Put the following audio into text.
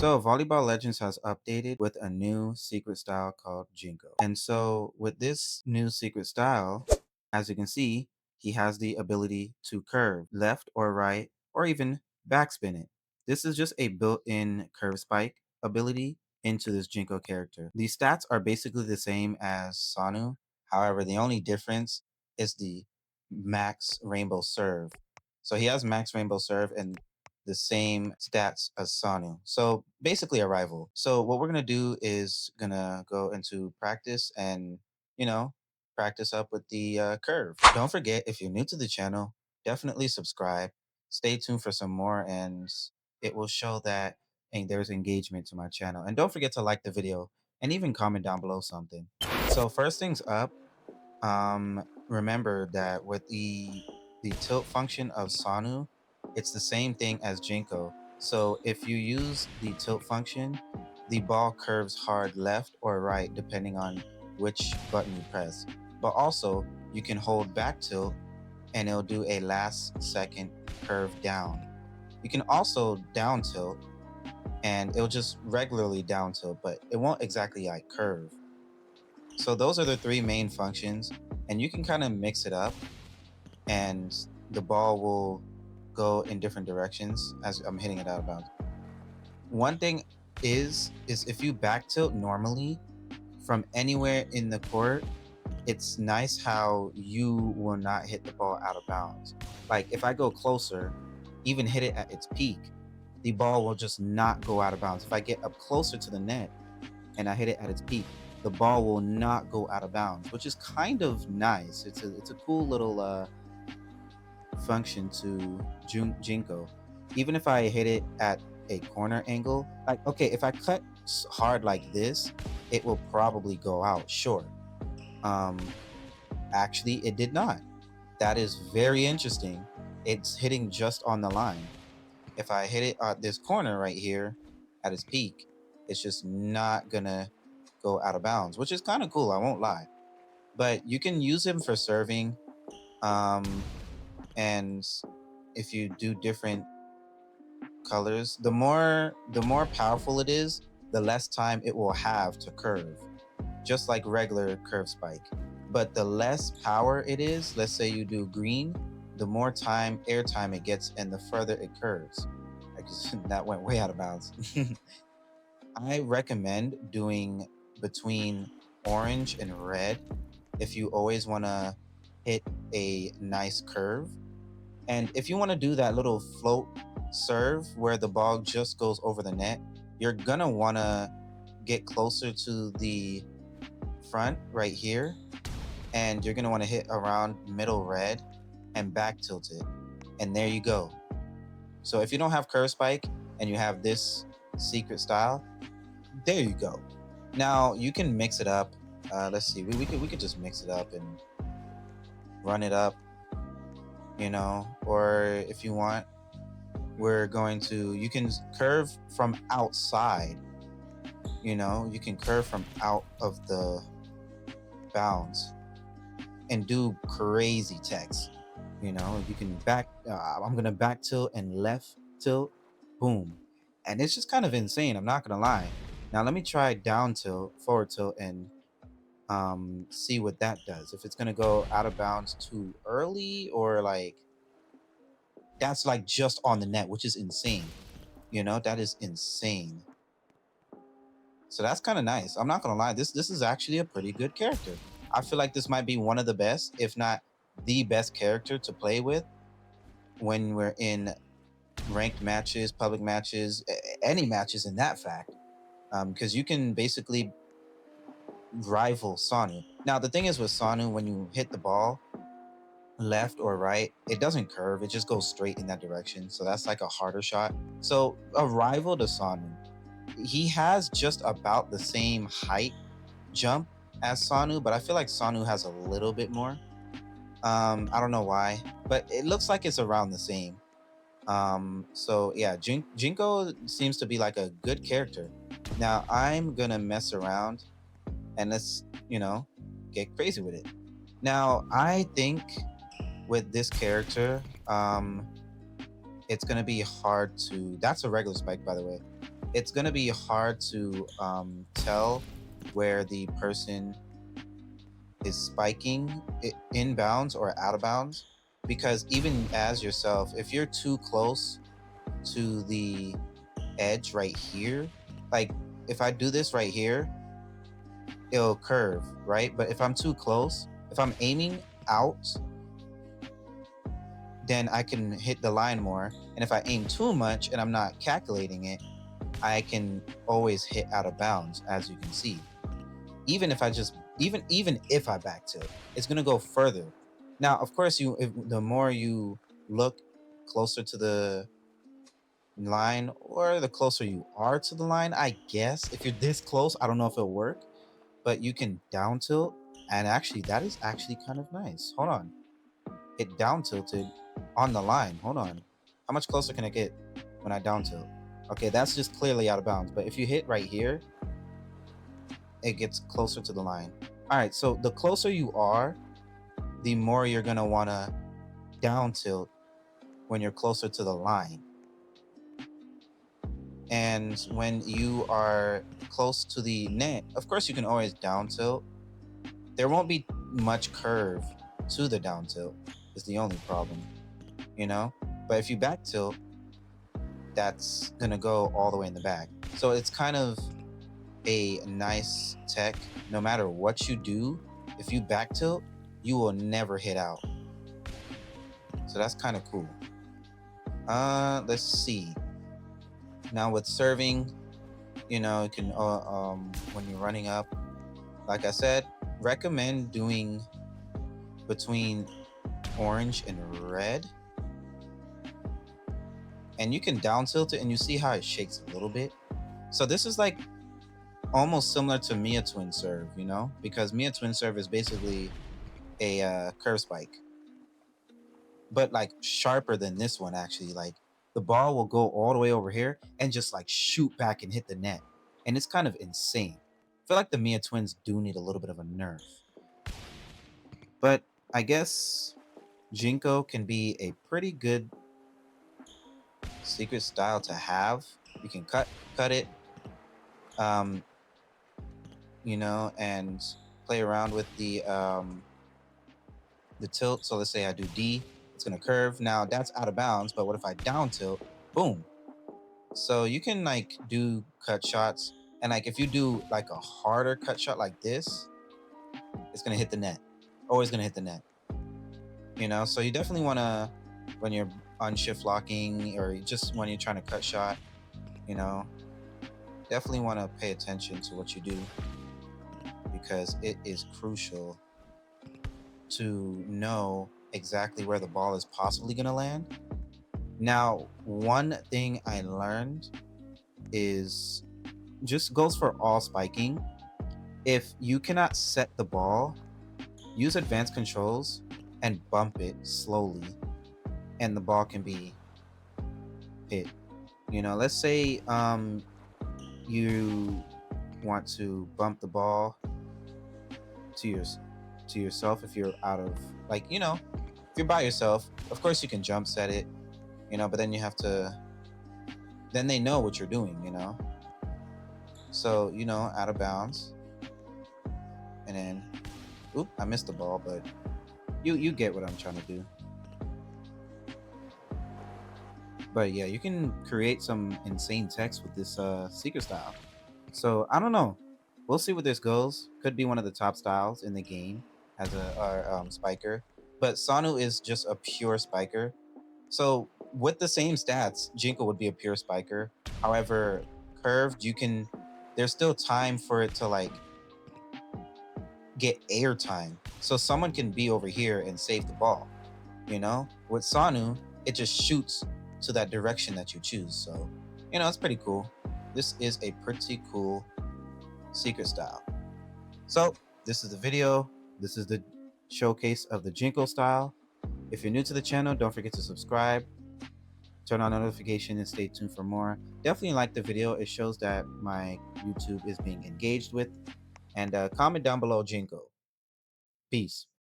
So, Volleyball Legends has updated with a new secret style called JINKO. And so, with this new secret style, as you can see, he has the ability to curve left or right or even backspin it. This is just a built in curve spike ability into this JINKO character. The stats are basically the same as Sanu. However, the only difference is the max rainbow serve. So, he has max rainbow serve and the same stats as Sanu. So basically a rival. So what we're gonna do is gonna go into practice and you know practice up with the curve. Don't forget, if you're new to the channel, definitely subscribe. Stay tuned for some more, and it will show that there's engagement to my channel. And don't forget to like the video and even comment down below something. So first things up, remember that with the tilt function of Sanu, it's the same thing as Jinko. So if you use the tilt function, the ball curves hard left or right depending on which button you press. But also, you can hold back tilt and it'll do a last second curve down. You can also down tilt and it'll just regularly down tilt, but it won't exactly like curve. So those are the three main functions, and you can kind of mix it up and the ball will go in different directions as I'm hitting it out of bounds. One thing is if you back tilt normally from anywhere in the court, it's nice how you will not hit the ball out of bounds. Like if I go closer, even hit it at its peak, the ball will just not go out of bounds. If I get up closer to the net and I hit it at its peak, the ball will not go out of bounds, which is kind of nice. It's a cool little function to Jinko. Even if I hit it at a corner angle, like okay, if I cut hard like this, it will probably go out short. Um, Actually, it did not. That is very interesting. It's hitting just on the line. If I hit it at this corner right here at its peak, it's just not gonna go out of bounds, which is kind of cool. I won't lie. But you can use him for serving. Um, and if you do different colors, the more powerful it is, the less time it will have to curve, just like regular curve spike. But the less power it is, let's say you do green, the more time airtime it gets and the further it curves. I just that went way out of bounds. I recommend doing between orange and red if you always want to hit a nice curve. And if you want to do that little float serve where the ball just goes over the net, you're going to want to get closer to the front right here. And you're going to want to hit around middle red and back tilt it. And there you go. So if you don't have curve spike and you have this secret style, there you go. Now you can mix it up. Let's see. We could just mix it up and run it up, or if you want, you can curve from outside. You can curve from out of the bounds and do crazy text. You can I'm gonna back tilt and left tilt, boom, and it's just kind of insane. I'm not gonna lie. Now let me try down tilt, forward tilt, and see what that does. If it's gonna go out of bounds too early, or like that's like just on the net, which is insane. That is insane. So that's kind of nice. I'm not gonna lie. This is actually a pretty good character. I feel like this might be one of the best, if not the best character to play with when we're in ranked matches, public matches, any matches in that fact. Because you can basically rival Sanu. Now the thing is with Sanu, when you hit the ball left or right, it doesn't curve, it just goes straight in that direction. So that's like a harder shot. So a rival to Sanu, he has just about the same height jump as Sanu, but I feel like Sanu has a little bit more. I don't know why, but it looks like it's around the same. So yeah, Jinko seems to be like a good character. Now I'm gonna mess around and let's get crazy with it. Now I think with this character, it's gonna be hard to. That's a regular spike, by the way. it's gonna be hard to tell where the person is spiking inbounds or out of bounds, because even as yourself, if you're too close to the edge right here, like if I do this right here, it'll curve, right? But if I'm too close, if I'm aiming out, then I can hit the line more. And if I aim too much and I'm not calculating it, I can always hit out of bounds, as you can see. Even if I just even if I back tilt, it's gonna go further. Now, of course, the more you look closer to the line, or the closer you are to the line, I guess if you're this close, I don't know if it'll work, but you can down tilt, and actually that is actually kind of nice. Hold on, it down tilted on the line. Hold on, how much closer can it get when I down tilt? Okay, that's just clearly out of bounds. But if you hit right here, it gets closer to the line. All right, so the closer you are, the more you're gonna wanna down tilt when you're closer to the line. And when you are close to the net, of course you can always down tilt. There won't be much curve to the down tilt, is the only problem, you know? But if you back tilt, that's gonna go all the way in the back. So it's kind of a nice tech. No matter what you do, if you back tilt, you will never hit out. So that's kind of cool. Let's see. Now with serving, you can when you're running up, like I said, recommend doing between orange and red, and you can down tilt it, and you see how it shakes a little bit. So this is like almost similar to Mia Twin Serve, because Mia Twin Serve is basically a curve spike, but like sharper than this one actually. Like the ball will go all the way over here and just like shoot back and hit the net, and it's kind of insane. I feel like the Mia Twins do need a little bit of a nerf, but I guess JINKO can be a pretty good secret style to have. You can cut it, um, and play around with the tilt. So let's say I do D, it's gonna curve. Now that's out of bounds, but what if I down tilt? Boom. So you can like do cut shots, and like if you do like a harder cut shot like this, it's gonna hit the net. Always gonna hit the net. So you definitely wanna, when you're unshift locking or just when you're trying to cut shot, definitely wanna pay attention to what you do, because it is crucial to know exactly where the ball is possibly gonna land. Now, one thing I learned is, just goes for all spiking. If you cannot set the ball, use advanced controls and bump it slowly, and the ball can be hit. Let's say you want to bump the ball to yourself. If you're out of, like, if you're by yourself, of course you can jump set it, but then you have to, then they know what you're doing, so out of bounds, and then oop, I missed the ball, but you get what I'm trying to do. But yeah, you can create some insane text with this secret style. So I don't know, we'll see where this goes. Could be one of the top styles in the game as a spiker, but Sanu is just a pure spiker. So with the same stats, JINKO would be a pure spiker. However, curved, there's still time for it to like get air time. So someone can be over here and save the ball. With Sanu, it just shoots to that direction that you choose. So, it's pretty cool. This is a pretty cool secret style. So this is the video. This is the showcase of the JINKO style. If you're new to the channel, don't forget to subscribe, turn on notification, and stay tuned for more. Definitely like the video. It shows that my YouTube is being engaged with. And comment down below JINKO. Peace.